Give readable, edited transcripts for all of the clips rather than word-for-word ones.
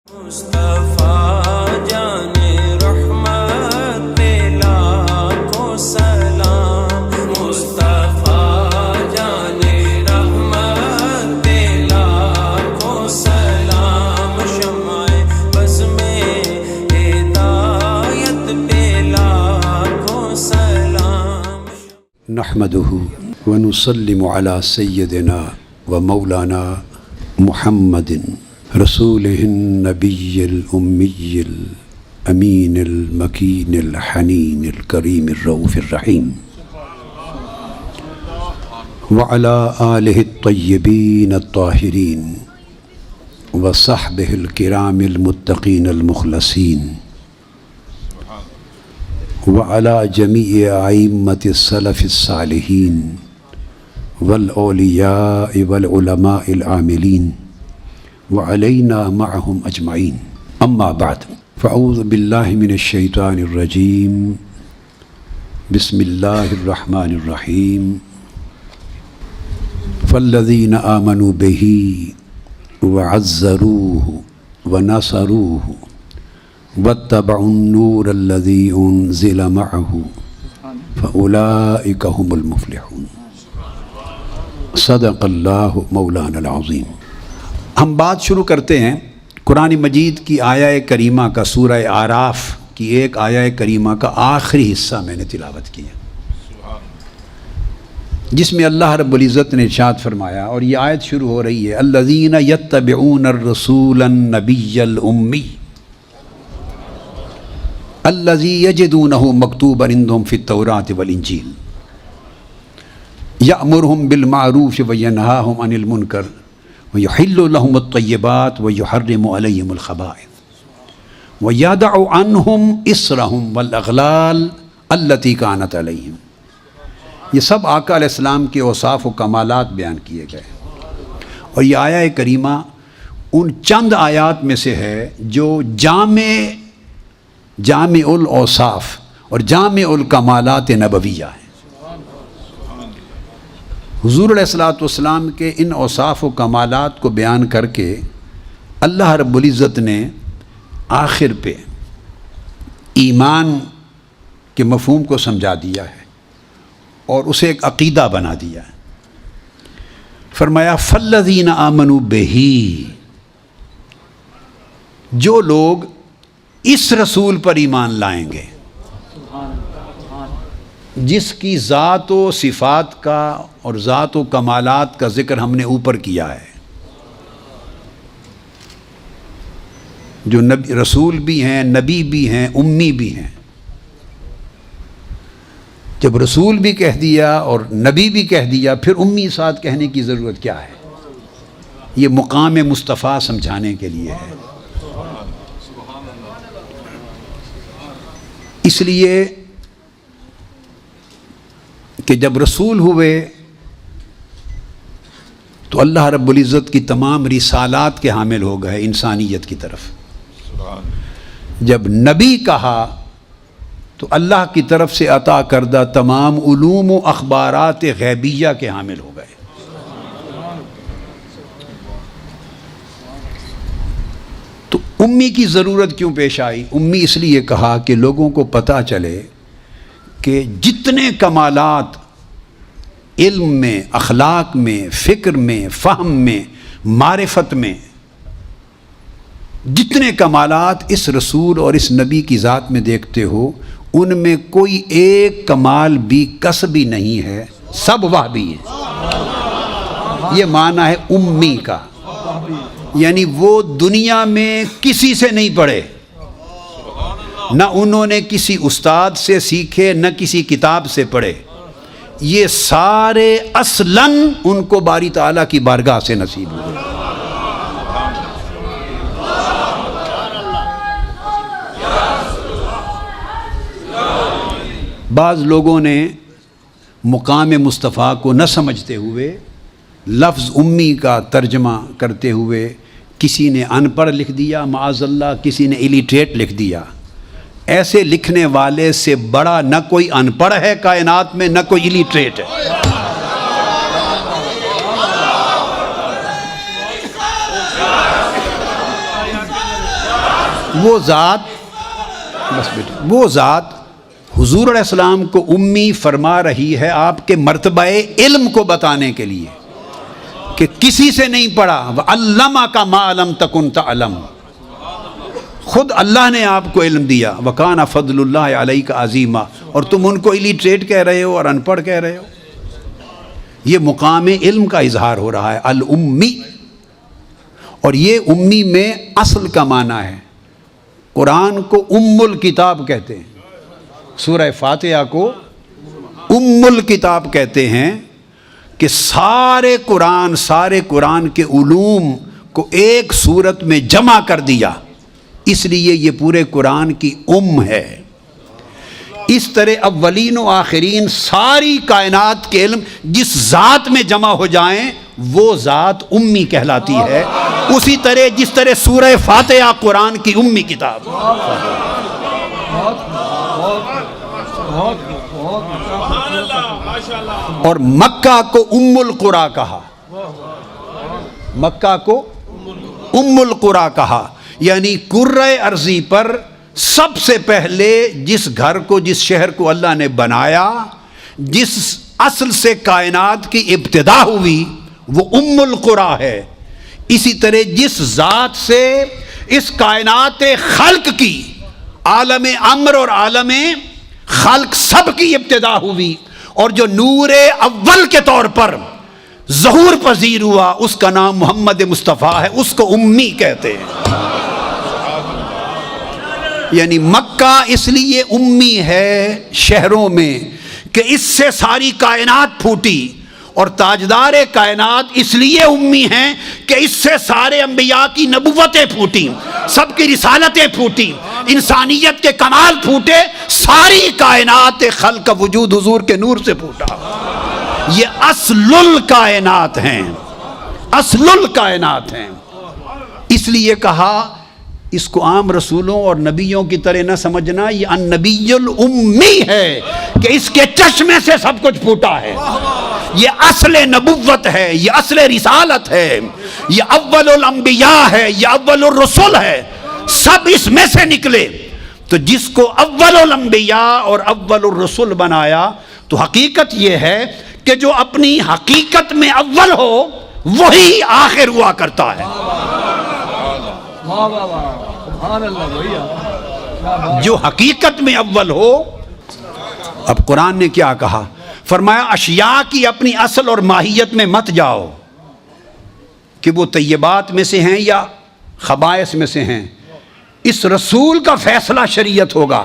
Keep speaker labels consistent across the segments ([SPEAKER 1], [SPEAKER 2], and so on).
[SPEAKER 1] مصطفیٰ جان رحمت پہ لاکھوں سلام، مصطفیٰ جان رحمت پہ لاکھوں سلام، شمع بز میں ہدایت پہ لاکھوں سلام۔
[SPEAKER 2] نحمده ونسلم على سيدنا ومولانا محمد رسوله النبي الأمي الأمين المكين الحنين الكريم الرؤوف الرحيم وعلى آله الطيبين الطاهرين وصحبه الكرام المتقين المخلصين وعلى جميع أئمة السلف الصالحين والأولياء والعلماء العاملين وعلينا معهم أجمعين، أما بعد، فأعوذ بالله من الشيطان الرجيم، بسم الله الرحمن الرحيم، فالذين آمنوا به وعزروه ونصروه واتبعوا النور الذي أنزل معه فأولئك هم المفلحون۔ صدق اللہ مولانا العظیم۔ ہم بات شروع کرتے ہیں قرآن مجید کی آیہ کریمہ کا، سورہ اعراف کی ایک آیہ کریمہ کا آخری حصہ میں نے تلاوت کیا، جس میں اللہ رب العزت نے ارشاد فرمایا، اور یہ آیت شروع ہو رہی ہے، الذین یتبعون الرسول النبی الامی الذی یجدونہ مکتوبا عندہم فی التوراۃ والانجیل یأمرہم بالمعروف وینہاہم عن المنکر ویحل لہم الطیبات ویحرم علیہم الخبائث ویدع عنہم اسرہم والاغلال التی کانت علیہم۔ یہ سب آقا علیہ السلام کے اوصاف و کمالات بیان کیے گئے، اور یہ آیہ کریمہ ان چند آیات میں سے ہے جو جامع الاوصاف اور جامع الکمالات نبویہ ہیں۔ حضور علیہ السلام کے ان اوصاف و کمالات کو بیان کر کے اللہ رب العزت نے آخر پہ ایمان کے مفہوم کو سمجھا دیا ہے اور اسے ایک عقیدہ بنا دیا ہے۔ فرمایا فالذین آمنوا بہ، جو لوگ اس رسول پر ایمان لائیں گے، جس کی ذات و صفات کا اور ذات و کمالات کا ذکر ہم نے اوپر کیا ہے، جو نبی رسول بھی ہیں، نبی بھی ہیں، امی بھی ہیں۔ جب رسول بھی کہہ دیا اور نبی بھی کہہ دیا، پھر امی ساتھ کہنے کی ضرورت کیا ہے؟ یہ مقام مصطفیٰ سمجھانے کے لیے ہے۔ اس لیے کہ جب رسول ہوئے تو اللہ رب العزت کی تمام رسالات کے حامل ہو گئے انسانیت کی طرف۔ جب نبی کہا تو اللہ کی طرف سے عطا کردہ تمام علوم و اخبارات غیبیہ کے حامل ہو گئے۔ تو امی کی ضرورت کیوں پیش آئی؟ امی اس لیے کہا کہ لوگوں کو پتہ چلے کہ جتنے کمالات علم میں، اخلاق میں، فکر میں، فہم میں، معرفت میں، جتنے کمالات اس رسول اور اس نبی کی ذات میں دیکھتے ہو، ان میں کوئی ایک کمال بھی کسبی نہیں ہے، سب وہبی ہے۔ یہ معنی ہے امی کا، یعنی وہ دنیا میں کسی سے نہیں پڑھے، نہ انہوں نے کسی استاد سے سیکھے، نہ کسی کتاب سے پڑھے، یہ سارے اصلاً ان کو باری تعالیٰ کی بارگاہ سے نصیب ہوئے۔ بعض لوگوں نے مقام مصطفیٰ کو نہ سمجھتے ہوئے لفظ امی کا ترجمہ کرتے ہوئے کسی نے ان پڑھ لکھ دیا، معاذ اللہ کسی نے الٹریٹ لکھ دیا۔ ایسے لکھنے والے سے بڑا نہ کوئی ان پڑھ ہے کائنات میں، نہ کوئی الٹریٹ ہے۔ وہ ذات بس بیٹا وہ ذات حضور علیہ السلام کو امی فرما رہی ہے آپ کے مرتبہ علم کو بتانے کے لیے کہ کسی سے نہیں پڑھا. وَعَلَّمَكَ مَا لَمْ تَكُنْ تَعْلَمُ. خود اللہ نے آپ کو علم دیا. وَكَانَ فَضْلُ اللَّهِ عَلَيْكَ عَظِيمًا. اور تم ان کو الیٹریٹ کہہ رہے ہو اور ان پڑھ کہہ رہے ہو. یہ مقام علم کا اظہار ہو رہا ہے الامی. اور یہ امی میں اصل کا معنی ہے. قرآن کو ام الکتاب کہتے ہیں, سورہ فاتحہ کو ام الکتاب کہتے ہیں کہ سارے قرآن کے علوم کو ایک صورت میں جمع کر دیا, اس لیے یہ پورے قرآن کی ام ہے. اس طرح اولین و آخرین ساری کائنات کے علم جس ذات میں جمع ہو جائیں وہ ذات امی کہلاتی ہے. اسی طرح جس طرح سورہ فاتحہ قرآن کی امی کتاب. اور مکہ کو ام القریٰ کہا. مکہ کو ام القریٰ کہا, یعنی کرۂ ارضی پر سب سے پہلے جس گھر کو, جس شہر کو اللہ نے بنایا, جس اصل سے کائنات کی ابتدا ہوئی وہ ام القریٰ ہے. اسی طرح جس ذات سے اس کائنات خلق کی, عالم امر اور عالم خلق سب کی ابتدا ہوئی, اور جو نور اول کے طور پر ظہور پذیر ہوا اس کا نام محمد مصطفیٰ ہے, اس کو امی کہتے ہیں. یعنی مکہ اس لیے امی ہے شہروں میں کہ اس سے ساری کائنات پھوٹی, اور تاجدار کائنات اس لیے امی ہیں کہ اس سے سارے انبیاء کی نبوتیں پھوٹی, سب کی رسالتیں پھوٹی, انسانیت کے کمال پھوٹے, ساری کائنات خلق کا وجود حضور کے نور سے پھوٹا. یہ اصل الکائنات ہیں, اصل الکائنات ہیں. اس لیے کہا اس کو عام رسولوں اور نبیوں کی طرح نہ سمجھنا, یہ النبی الامی ہے کہ اس کے چشمے سے سب کچھ پھوٹا ہے. یہ اصل نبوت ہے, یہ اصل رسالت ہے, یہ اول الانبیاء ہے, یہ اول الرسل ہے, سب اس میں سے نکلے. تو جس کو اول الانبیاء اور اول الرسل بنایا, تو حقیقت یہ ہے کہ جو اپنی حقیقت میں اول ہو وہی آخر ہوا کرتا ہے. جو حقیقت میں اول ہو. اب قرآن نے کیا کہا, فرمایا اشیاء کی اپنی اصل اور ماہیت میں مت جاؤ کہ وہ طیبات میں سے ہیں یا خبائث میں سے ہیں. اس رسول کا فیصلہ شریعت ہوگا.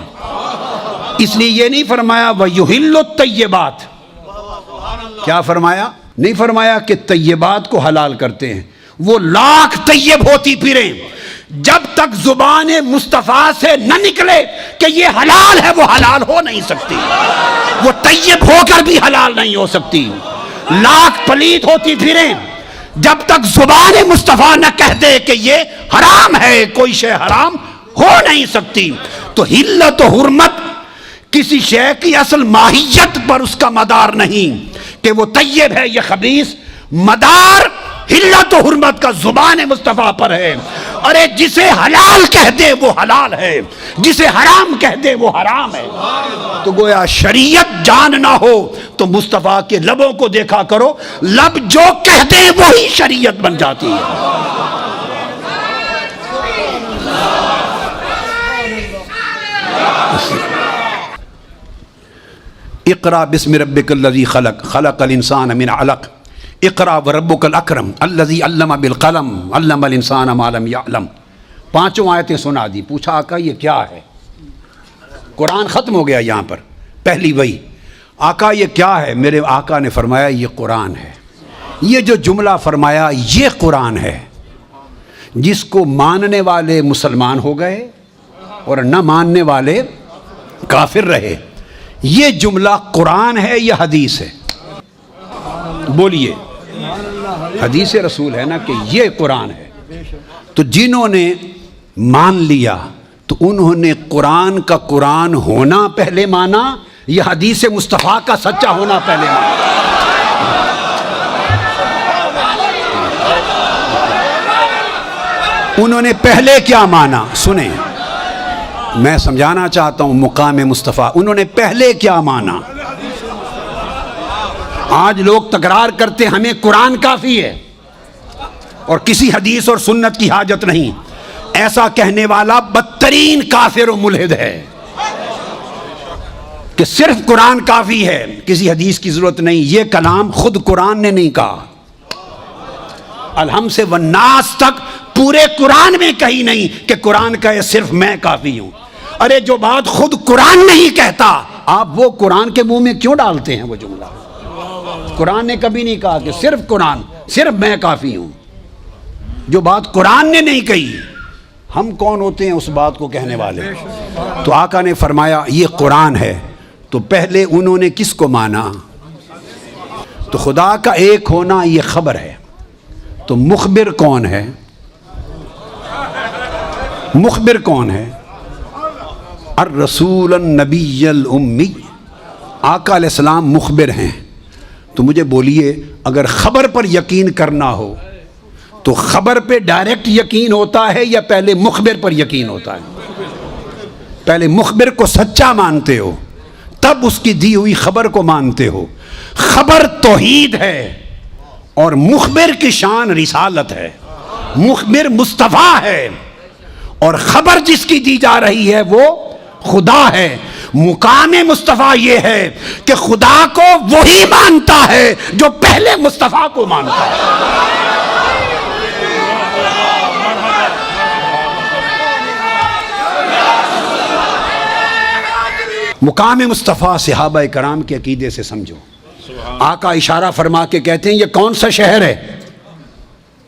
[SPEAKER 2] اس لیے یہ نہیں فرمایا وَيُحِلُّ الطَّيِّبَاتِ. کیا فرمایا؟ نہیں فرمایا کہ طیبات کو حلال کرتے ہیں. وہ لاکھ طیب ہوتی پھریں, جب تک زبان مصطفیٰ سے نہ نکلے کہ یہ حلال ہے وہ حلال ہو نہیں سکتی. وہ طیب ہو کر بھی حلال نہیں ہو سکتی. لاکھ پلیت ہوتی پھریں, جب تک زبان مصطفیٰ نہ کہہ دے کہ یہ حرام ہے, کوئی شے حرام ہو نہیں سکتی. تو حلت و حرمت کسی شے کی اصل ماہیت پر اس کا مدار نہیں کہ وہ طیب ہے یا خبیث. مدار حلت و حرمت کا زبان مصطفیٰ پر ہے. ارے جسے حلال کہہ دے وہ حلال ہے, جسے حرام کہہ دے وہ حرام ہے. تو گویا شریعت جان نہ ہو تو مصطفیٰ کے لبوں کو دیکھا کرو, لب جو کہہ دے وہی شریعت بن جاتی ہے. اقرا بسم ربک الذی خلق, خلق الانسان من علق, اقرا وربک الاکرم الذی علم بالقلم علم الانسان ما لم یعلم. 5 آیتیں سنا دی. پوچھا آقا یہ کیا ہے؟ قرآن ختم ہو گیا یہاں پر, پہلی وہی. آقا یہ کیا ہے؟ میرے آقا نے فرمایا یہ قرآن ہے. یہ جو جملہ فرمایا یہ قرآن ہے. جس کو ماننے والے مسلمان ہو گئے اور نہ ماننے والے کافر رہے. یہ جملہ قرآن ہے یا حدیث ہے؟ بولیے. حدیث رسول ہے نا کہ یہ قرآن ہے. تو جنہوں نے مان لیا تو انہوں نے قرآن کا قرآن ہونا پہلے مانا یا حدیث مصطفیٰ کا سچا ہونا پہلے مانا؟ انہوں نے پہلے کیا مانا؟ سنیں, میں سمجھانا چاہتا ہوں مقام مصطفیٰ انہوں نے پہلے کیا مانا. آج لوگ تکرار کرتے ہمیں قرآن کافی ہے اور کسی حدیث اور سنت کی حاجت نہیں. ایسا کہنے والا بدترین کافر و ملحد ہے کہ صرف قرآن کافی ہے, کسی حدیث کی ضرورت نہیں. یہ کلام خود قرآن نے نہیں کہا, الحم سے والناس تک پورے قرآن میں کہیں نہیں کہ قرآن کہے صرف میں کافی ہوں. ارے جو بات خود قرآن نہیں کہتا آپ وہ قرآن کے منہ میں کیوں ڈالتے ہیں وہ جملہ؟ قرآن نے کبھی نہیں کہا کہ صرف قرآن, صرف میں کافی ہوں. جو بات قرآن نے نہیں کہی ہم کون ہوتے ہیں اس بات کو کہنے والے؟ تو آقا نے فرمایا یہ قرآن ہے. تو پہلے انہوں نے کس کو مانا؟ تو خدا کا ایک ہونا یہ خبر ہے. تو مخبر کون ہے؟ مخبر کون ہے؟ الرسول النبی الامی, آقا علیہ السلام مخبر ہیں. تو مجھے بولیے اگر خبر پر یقین کرنا ہو تو خبر پہ ڈائریکٹ یقین ہوتا ہے یا پہلے مخبر پر یقین ہوتا ہے؟ پہلے مخبر کو سچا مانتے ہو تب اس کی دی ہوئی خبر کو مانتے ہو. خبر توحید ہے اور مخبر کی شان رسالت ہے. مخبر مصطفیٰ ہے اور خبر جس کی دی جا رہی ہے وہ خدا ہے. مقام مصطفیٰ یہ ہے کہ خدا کو وہی مانتا ہے جو پہلے مصطفیٰ کو مانتا ہے. مقام مصطفیٰ صحابہ کرام کے عقیدے سے سمجھو. آقا اشارہ فرما کے کہتے ہیں یہ کون سا شہر ہے؟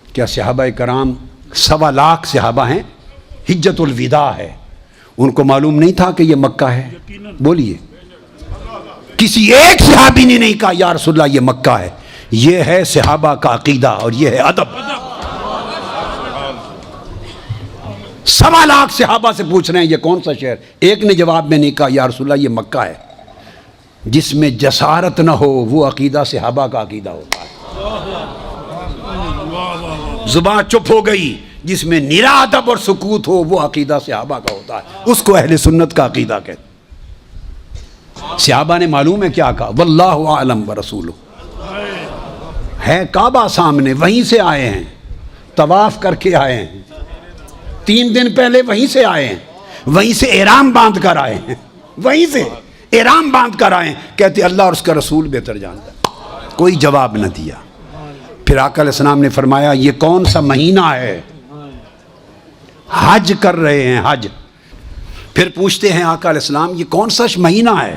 [SPEAKER 2] کیا صحابہ کرام 1.25 لاکھ صحابہ ہیں, حجت الوداع ہے, ان کو معلوم نہیں تھا کہ یہ مکہ ہے؟ بولیے کسی ایک صحابی نے نہیں کہا یا رسول اللہ یہ مکہ ہے. یہ ہے صحابہ کا عقیدہ اور یہ ہے ادب. 1.25 لاکھ صحابہ سے پوچھ رہے ہیں یہ کون سا شہر, ایک نے جواب میں نہیں کہا یا رسول اللہ یہ مکہ ہے. جس میں جسارت نہ ہو وہ عقیدہ صحابہ کا عقیدہ ہوتا ہے. زبان چپ ہو گئی, جس میں نرا ادب اور سکوت ہو وہ عقیدہ صحابہ کا ہوتا ہے, اس کو اہل سنت کا عقیدہ کہتے. صحابہ نے معلوم ہے کیا کہا؟ واللہ اعلم ورسولہ. ہے کعبہ سامنے, وہیں سے آئے ہیں, طواف کر کے آئے ہیں, 3 دن پہلے وہیں سے آئے ہیں, وہیں سے احرام باندھ کر آئے ہیں, وہیں سے احرام باندھ کر آئے ہیں. کہتے اللہ اور اس کا رسول بہتر جانتا ہے. کوئی جواب نہ دیا. پھر آقا علیہ السلام نے فرمایا یہ کون سا مہینہ ہے؟ حج کر رہے ہیں, حج. پھر پوچھتے ہیں آقا علیہ السلام یہ کون سا مہینہ ہے؟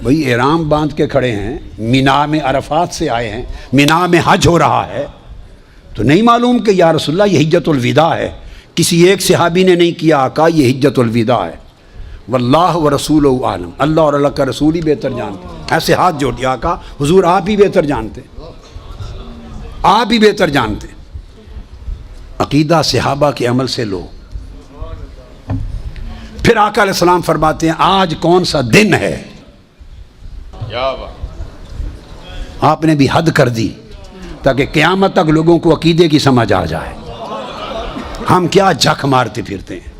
[SPEAKER 2] وہی احرام باندھ کے کھڑے ہیں, مینا میں عرفات سے آئے ہیں, مینا میں حج ہو رہا ہے. تو نہیں معلوم کہ یا رسول اللہ یہ حجت الوداع ہے؟ کسی ایک صحابی نے نہیں کیا آقا یہ حجت الوداع ہے. واللہ ورسولہ عالم, اللہ اور اللہ کا رسول ہی بہتر جانتے. ایسے ہاتھ جوڑ دیا آقا حضور آپ ہی بہتر جانتے, آپ ہی بہتر جانتے. عقیدہ صحابہ کے عمل سے لو. پھر آقا علیہ السلام فرماتے ہیں آج کون سا دن ہے؟ آپ نے بھی حد کر دی تاکہ قیامت تک لوگوں کو عقیدے کی سمجھ آ جائے. ہم کیا جھک مارتے پھرتے ہیں؟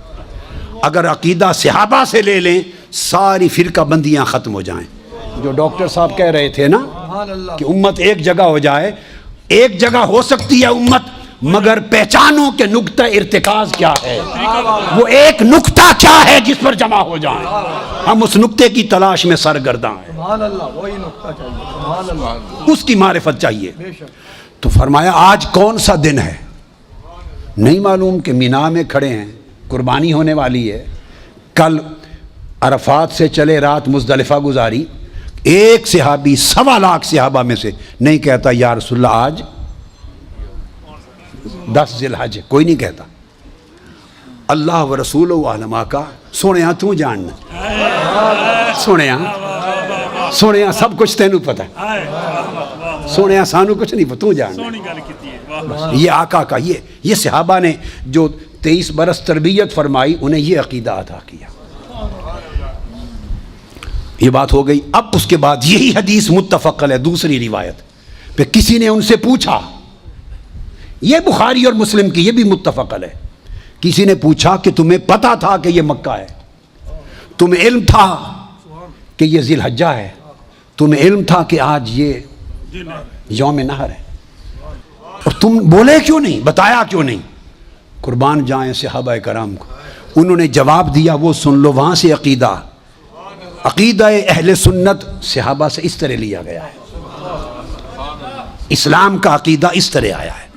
[SPEAKER 2] اگر عقیدہ صحابہ سے لے لیں ساری فرقہ بندیاں ختم ہو جائیں. جو ڈاکٹر صاحب کہہ رہے تھے نا کہ امت ایک جگہ ہو جائے, ایک جگہ ہو سکتی ہے امت مگر پہچانوں کے نقطہ ارتکاز کیا ہے, وہ ایک نقطہ کیا ہے جس پر جمع ہو جائیں. ہم اس نقطے کی تلاش میں سرگرداں ہیں. اس کی معرفت چاہیے. تو فرمایا آج کون سا دن ہے؟ نہیں معلوم کہ مینا میں کھڑے ہیں, قربانی ہونے والی ہے. کل عرفات سے چلے رات مزدلفہ گزاری. ایک صحابی 1.25 لاکھ صحابہ میں سے نہیں کہتا یا رسول اللہ آج 10 ذی الحج. کوئی نہیں کہتا. اللہ و رسول عالم. آقا سونے تو جاننا, سونے سب کچھ تینوں پتہ ہے, سونے سانو کچھ نہیں پتہ, تو جاننا. یہ آقا کا یہ صحابہ نے جو 23 برس تربیت فرمائی انہیں یہ عقیدہ عطا کیا. یہ بات ہو گئی. اب اس کے بعد یہی حدیث متفق علیہ دوسری روایت پہ کسی نے ان سے پوچھا, یہ بخاری اور مسلم کی, یہ بھی متفق علیہ, کسی نے پوچھا کہ تمہیں پتا تھا کہ یہ مکہ ہے؟ تمہیں علم تھا کہ یہ ذی الحجہ ہے؟ تمہیں علم تھا کہ آج یہ یوم نحر ہے؟ اور تم بولے کیوں نہیں، بتایا کیوں نہیں؟ قربان جائیں صحابہ کرام کو، انہوں نے جواب دیا، وہ سن لو وہاں سے عقیدہ اہل سنت صحابہ سے اس طرح لیا گیا ہے، اسلام کا عقیدہ اس طرح آیا ہے،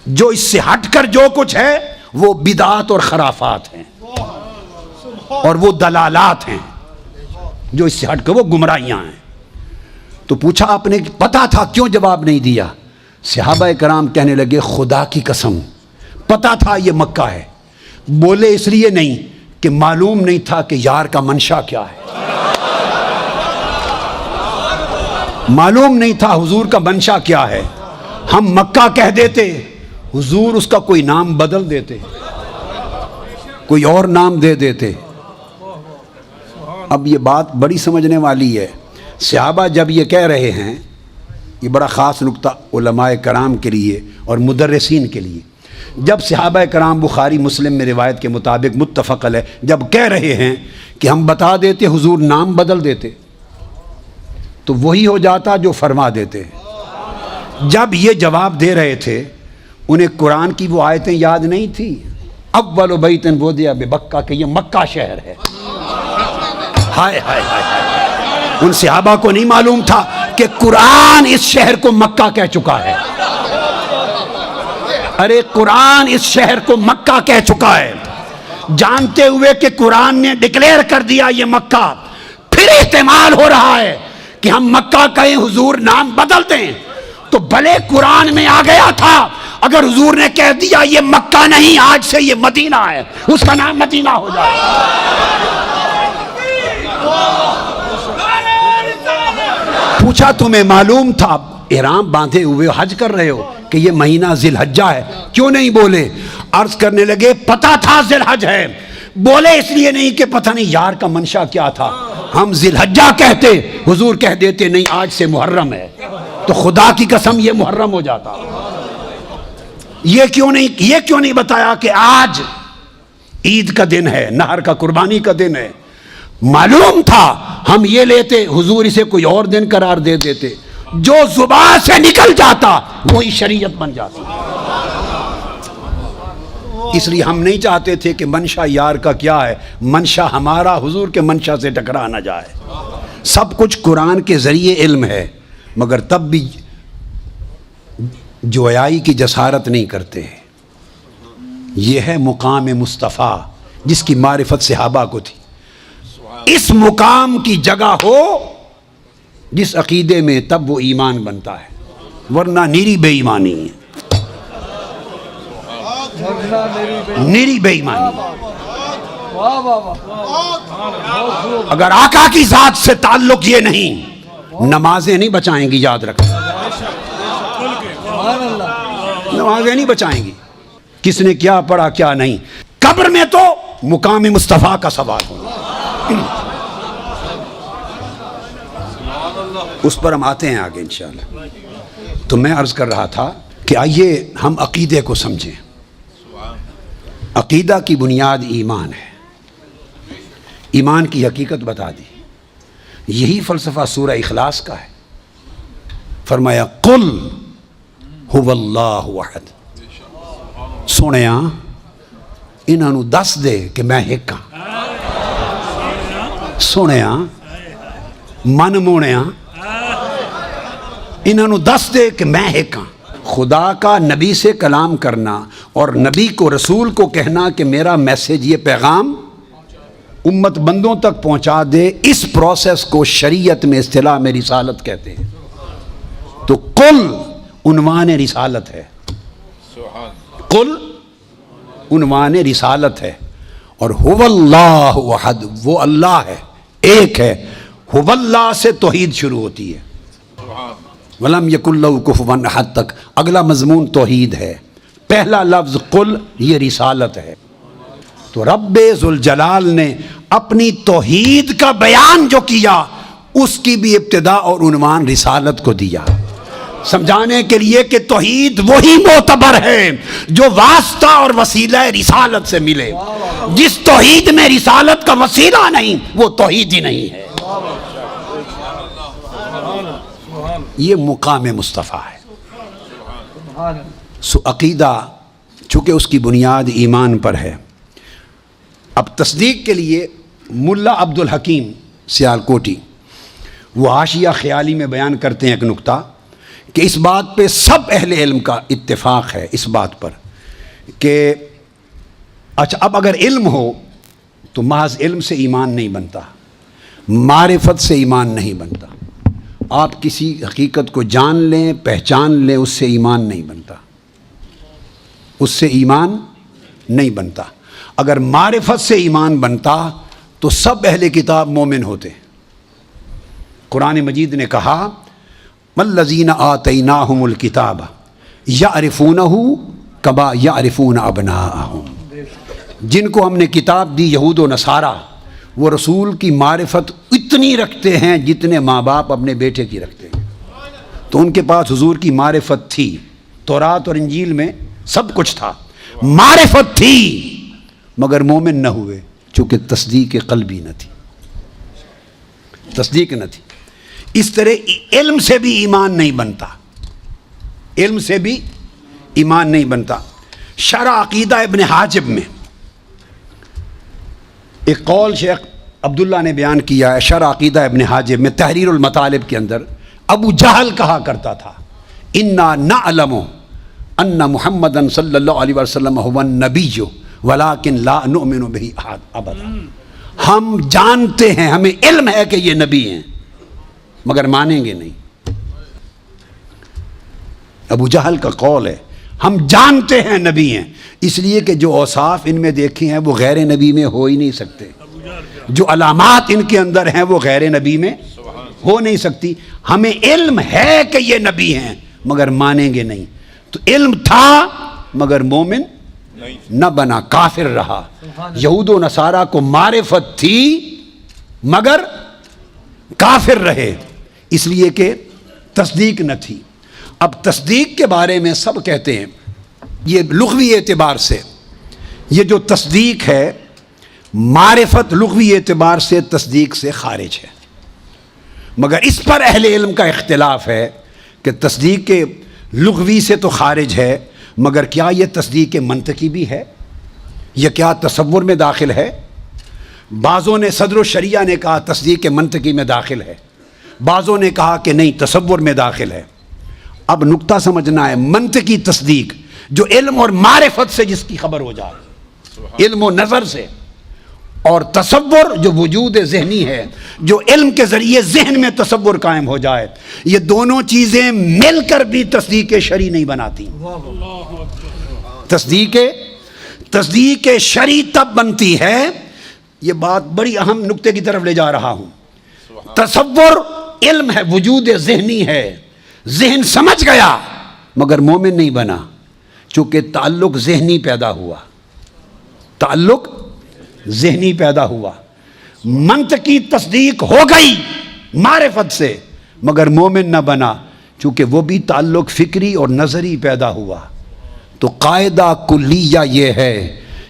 [SPEAKER 2] جو اس سے ہٹ کر جو کچھ ہے وہ بدعات اور خرافات ہیں اور وہ دلالات ہیں، جو اس سے ہٹ کر وہ گمراہیاں ہیں۔ تو پوچھا آپ نے پتا تھا، کیوں جواب نہیں دیا؟ صحابہ کرام کہنے لگے خدا کی قسم پتا تھا یہ مکہ ہے، بولے اس لیے نہیں کہ معلوم نہیں تھا کہ یار کا منشا کیا ہے، معلوم نہیں تھا حضور کا منشا کیا ہے، ہم مکہ کہہ دیتے، حضور اس کا کوئی نام بدل دیتے، کوئی اور نام دے دیتے۔ اب یہ بات بڑی سمجھنے والی ہے، صحابہ جب یہ کہہ رہے ہیں، یہ بڑا خاص نقطہ علماء کرام کے لیے اور مدرسین کے لیے، جب صحابہ کرام بخاری مسلم میں روایت کے مطابق متفق علیہ جب کہہ رہے ہیں کہ ہم بتا دیتے حضور نام بدل دیتے تو وہی ہو جاتا جو فرما دیتے۔ جب یہ جواب دے رہے تھے انہیں قرآن کی وہ آیتیں یاد نہیں تھی، اول بیت وضع ببکہ کہ یہ مکہ شہر ہے۔ ہائے ہائے ہائے، ان صحابہ کو نہیں معلوم تھا کہ قرآن اس شہر کو مکہ کہہ چکا ہے۔ ارے قرآن اس شہر کو مکہ کہہ چکا ہے، جانتے ہوئے کہ قرآن نے ڈکلیئر کر دیا یہ مکہ، پھر احتمال ہو رہا ہے کہ ہم مکہ کہیں حضور نام بدل دیں، تو بھلے قرآن میں آ گیا تھا، اگر حضور نے کہہ دیا یہ مکہ نہیں آج سے یہ مدینہ ہے، اس کا نام مدینہ ہو جائے۔ پوچھا تمہیں معلوم تھا، احرام باندھے ہوئے حج کر رہے ہو کہ یہ مہینہ ذی الحجہ ہے، کیوں نہیں بولے؟ عرض کرنے لگے پتا تھا ذی الحج ہے، بولے اس لیے نہیں کہ پتہ نہیں یار کا منشا کیا تھا، ہم ذی الحجہ کہتے، حضور کہہ دیتے نہیں آج سے محرم ہے، تو خدا کی قسم یہ محرم ہو جاتا۔ یہ کیوں نہیں بتایا کہ آج عید کا دن ہے، نہر کا قربانی کا دن ہے؟ معلوم تھا، ہم یہ لیتے، حضور اسے کوئی اور دن قرار دے دیتے، جو زبان سے نکل جاتا وہی شریعت بن جاتی۔ اس لیے ہم نہیں چاہتے تھے کہ منشا یار کا کیا ہے، منشا ہمارا حضور کے منشا سے ٹکرا نہ جائے۔ سب کچھ قرآن کے ذریعے علم ہے، مگر تب بھی جویائی کی جسارت نہیں کرتے۔ یہ ہے مقام مصطفیٰ جس کی معرفت صحابہ کو تھی۔ اس مقام کی جگہ ہو جس عقیدے میں، تب وہ ایمان بنتا ہے، ورنہ نیری بے ایمانی ہے، نیری بے ایمانی۔ اگر آقا کی ذات سے تعلق یہ نہیں، نمازیں نہیں بچائیں گی، یاد رکھیں، نمازیں نہیں بچائیں گی، کس نے کیا پڑھا کیا نہیں۔ قبر میں تو مقام مصطفیٰ کا سوال ہوگا، اس پر ہم آتے ہیں آگے انشاءاللہ۔ تو میں عرض کر رہا تھا کہ آئیے ہم عقیدے کو سمجھیں۔ عقیدہ کی بنیاد ایمان ہے، ایمان کی حقیقت بتا دی، یہی فلسفہ سورہ اخلاص کا ہے۔ فرمایا قل هو اللہ احد، سنیا انہاں نو دس دے کہ میں ایک ہاں، سنیا من مونیا انہاں نو دس دے کہ میں ایک ہاں۔ خدا کا نبی سے کلام کرنا اور نبی کو رسول کو کہنا کہ میرا میسج یہ پیغام امت بندوں تک پہنچا دے، اس پروسیس کو شریعت میں اصطلاح میں رسالت کہتے ہیں۔ تو قل عنوان رسالت ہے، قل عنوان رسالت ہے، اور هو اللہ احد، وہ اللہ ہے، ایک ہے۔ هو اللہ سے توحید شروع ہوتی ہے، وَلَمْ يَكُنْ لَهُ كُفُوًا احد تک اگلا مضمون توحید ہے۔ پہلا لفظ قل یہ رسالت ہے۔ تو رب ذوالجلال نے اپنی توحید کا بیان جو کیا اس کی بھی ابتدا اور عنوان رسالت کو دیا۔ سمجھانے کے لیے کہ توحید وہی معتبر ہے جو واسطہ اور وسیلہ رسالت سے ملے. جس توحید میں رسالت کا وسیلہ نہیں وہ توحید ہی نہیں ہے. یہ مقام مصطفیٰ ہے. سو عقیدہ چونکہ اس کی بنیاد ایمان پر ہے. اب تصدیق کے لیے ملا عبد الحکیم سیالکوٹی وہ حاشیہ خیالی میں بیان کرتے ہیں ایک نقطہ کہ اس بات پہ سب اہل علم کا اتفاق ہے اس بات پر کہ اچھا اب اگر علم ہو تو محض علم سے ایمان نہیں بنتا, معرفت سے ایمان نہیں بنتا. آپ کسی حقیقت کو جان لیں, پہچان لیں, اس سے ایمان نہیں بنتا, اس سے ایمان نہیں بنتا. اگر معرفت سے ایمان بنتا تو سب اہل کتاب مومن ہوتے. قرآن مجید نے کہا والذین آتیناہم الکتاب یعرفونہ کما یعرفون ابناءہم, جن کو ہم نے کتاب دی یہود و نصارہ وہ رسول کی معرفت اتنی رکھتے ہیں جتنے ماں باپ اپنے بیٹے کی رکھتے ہیں. تو ان کے پاس حضور کی معرفت تھی, تورات اور انجیل میں سب کچھ تھا, معرفت تھی, مگر مومن نہ ہوئے چونکہ تصدیق قلبی نہ تھی, تصدیق نہ تھی. اس طرح علم سے بھی ایمان نہیں بنتا, علم سے بھی ایمان نہیں بنتا. شرح عقیدہ ابن حاجب میں ایک قول شیخ عبداللہ نے بیان کیا ہے. شرح عقیدہ ابن حاجب میں تحریر المطالب کے اندر ابو جہل کہا کرتا تھا انا نعلم ان محمدا صلی اللہ علیہ وسلم هو النبی ولکن لا نؤمن به ابدا. ہم جانتے ہیں, ہمیں علم ہے کہ یہ نبی ہیں مگر مانیں گے نہیں. ابو جہل کا قول ہے ہم جانتے ہیں نبی ہیں, اس لیے کہ جو اوصاف ان میں دیکھے ہیں وہ غیر نبی میں ہو ہی نہیں سکتے, جو علامات ان کے اندر ہیں وہ غیر نبی میں ہو نہیں سکتی. ہمیں علم ہے کہ یہ نبی ہیں مگر مانیں گے نہیں. تو علم تھا مگر مومن نہ بنا, کافر رہا. یہود و نصارہ کو معرفت تھی مگر کافر رہے اس لیے کہ تصدیق نہ تھی. اب تصدیق کے بارے میں سب کہتے ہیں یہ لغوی اعتبار سے یہ جو تصدیق ہے معرفت لغوی اعتبار سے تصدیق سے خارج ہے, مگر اس پر اہل علم کا اختلاف ہے کہ تصدیق کے لغوی سے تو خارج ہے مگر کیا یہ تصدیق منطقی بھی ہے یا کیا تصور میں داخل ہے. بعضوں نے صدر الشریعہ نے کہا تصدیق منطقی میں داخل ہے, بعضوں نے کہا کہ نہیں تصور میں داخل ہے. اب نقطہ سمجھنا ہے, منطقی تصدیق جو علم اور معرفت سے جس کی خبر ہو جائے, علم و نظر سے, اور تصور جو وجود ذہنی ہے جو علم کے ذریعے ذہن میں تصور قائم ہو جائے, یہ دونوں چیزیں مل کر بھی تصدیق شرعی نہیں بناتی. تصدیق شرعی تب بنتی ہے, یہ بات بڑی اہم نقطے کی طرف لے جا رہا ہوں. تصور علم ہے, وجود ذہنی ہے, ذہن سمجھ گیا مگر مومن نہیں بنا چونکہ تعلق ذہنی پیدا ہوا, تعلق ذہنی پیدا ہوا. منطقی تصدیق ہو گئی معرفت سے مگر مومن نہ بنا چونکہ وہ بھی تعلق فکری اور نظری پیدا ہوا. تو قاعدہ کلیہ یہ ہے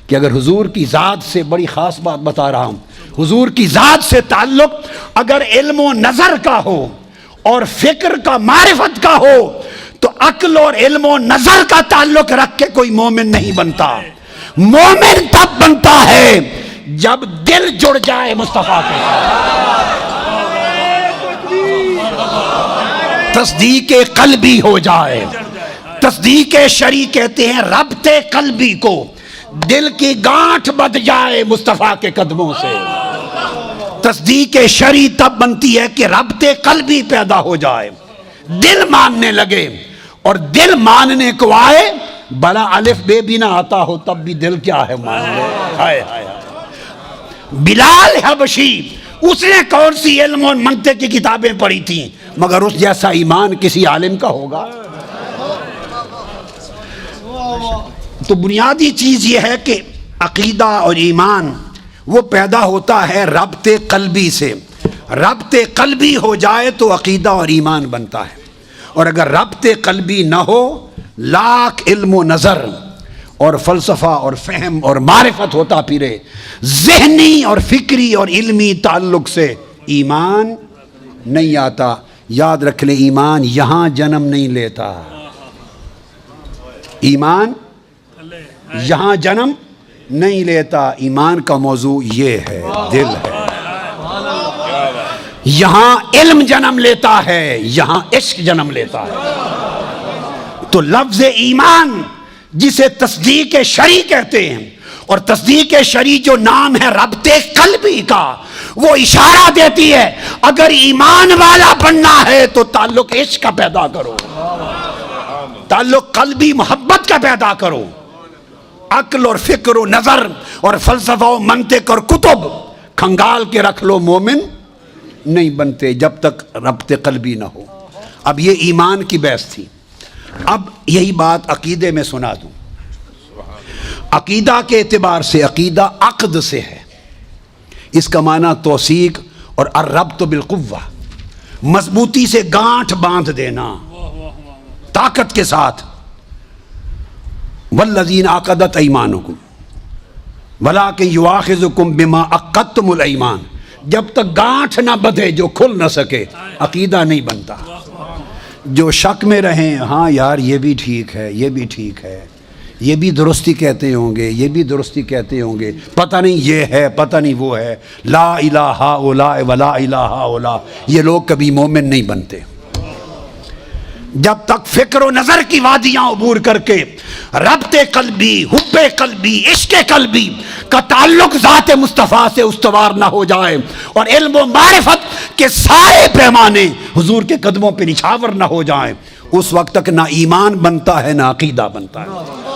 [SPEAKER 2] کہ اگر حضور کی ذات سے, بڑی خاص بات بتا رہا ہوں, حضور کی ذات سے تعلق اگر علم و نظر کا ہو اور فکر کا معرفت کا ہو تو عقل اور علم و نظر کا تعلق رکھ کے کوئی مومن نہیں بنتا. مومن تب بنتا ہے جب دل جڑ جائے مصطفیٰ کے ساتھ, تصدیق قلبی ہو جائے. تصدیق شرعی کہتے ہیں ربط قلبی کو, دل کی گانٹھ بندھ جائے مصطفیٰ کے قدموں سے. تصدیق شرعی تب بنتی ہے کہ ربط قلبی پیدا ہو جائے, دل ماننے لگے, اور دل ماننے کو آئے بلا الف بے بھی نہ آتا ہو تب بھی دل کیا ہے مان لے. ہائے ہائے. بلال حبشی اس نے کون سی علم اور منطق کی کتابیں پڑھی تھیں مگر اس جیسا ایمان کسی عالم کا ہوگا. تو بنیادی چیز یہ ہے کہ عقیدہ اور ایمان وہ پیدا ہوتا ہے ربط قلبی سے. ربط قلبی ہو جائے تو عقیدہ اور ایمان بنتا ہے, اور اگر ربط قلبی نہ ہو، لاکھ علم و نظر اور فلسفہ اور فہم اور معرفت ہوتا پھرے، ذہنی اور فکری اور علمی تعلق سے ایمان نہیں آتا۔ یاد رکھ لیں، ایمان یہاں جنم نہیں لیتا، ایمان یہاں جنم نہیں لیتا۔ ایمان کا موضوع یہ ہے، دل ہے۔ یہاں علم جنم لیتا ہے، یہاں عشق جنم لیتا ہے۔ تو لفظ ایمان جسے تصدیق شرعی کہتے ہیں، اور تصدیق شرعی جو نام ہے ربط قلبی کا، وہ اشارہ دیتی ہے اگر ایمان والا بننا ہے تو تعلق عشق کا پیدا کرو، تعلق قلبی محبت کا پیدا کرو۔ عقل اور فکر و نظر اور فلسفہ و منطق اور کتب کھنگال کے رکھ لو، مومن نہیں بنتے جب تک ربط قلبی نہ ہو۔ اب یہ ایمان کی بحث تھی، اب یہی بات عقیدے میں سنا دوں۔ عقیدہ کے اعتبار سے عقیدہ عقد سے ہے، اس کا معنی توثیق اور الربط بالقوہ، مضبوطی سے گانٹھ باندھ دینا طاقت کے ساتھ۔ والذین عقدت ایمانکم ولکن یؤاخذکم بما عقدتم الایمان، جب تک گانٹھ نہ بدھے جو کھل نہ سکے عقیدہ نہیں بنتا۔ جو شک میں رہیں، ہاں یار یہ بھی ٹھیک ہے، یہ بھی ٹھیک ہے، یہ بھی درستی کہتے ہوں گے، یہ بھی درستی کہتے ہوں گے، پتہ نہیں یہ ہے، پتہ نہیں وہ ہے، لا الہ ہؤلاء ولا الہ ہؤلاء، یہ لوگ کبھی مومن نہیں بنتے۔ جب تک فکر و نظر کی وادیاں عبور کر کے ربط قلبی، حب قلبی، عشق قلبی کا تعلق ذات مصطفیٰ سے استوار نہ ہو جائے، اور علم و معرفت کے سارے پیمانے حضور کے قدموں پہ نچھاور نہ ہو جائیں، اس وقت تک نہ ایمان بنتا ہے نہ عقیدہ بنتا ہے۔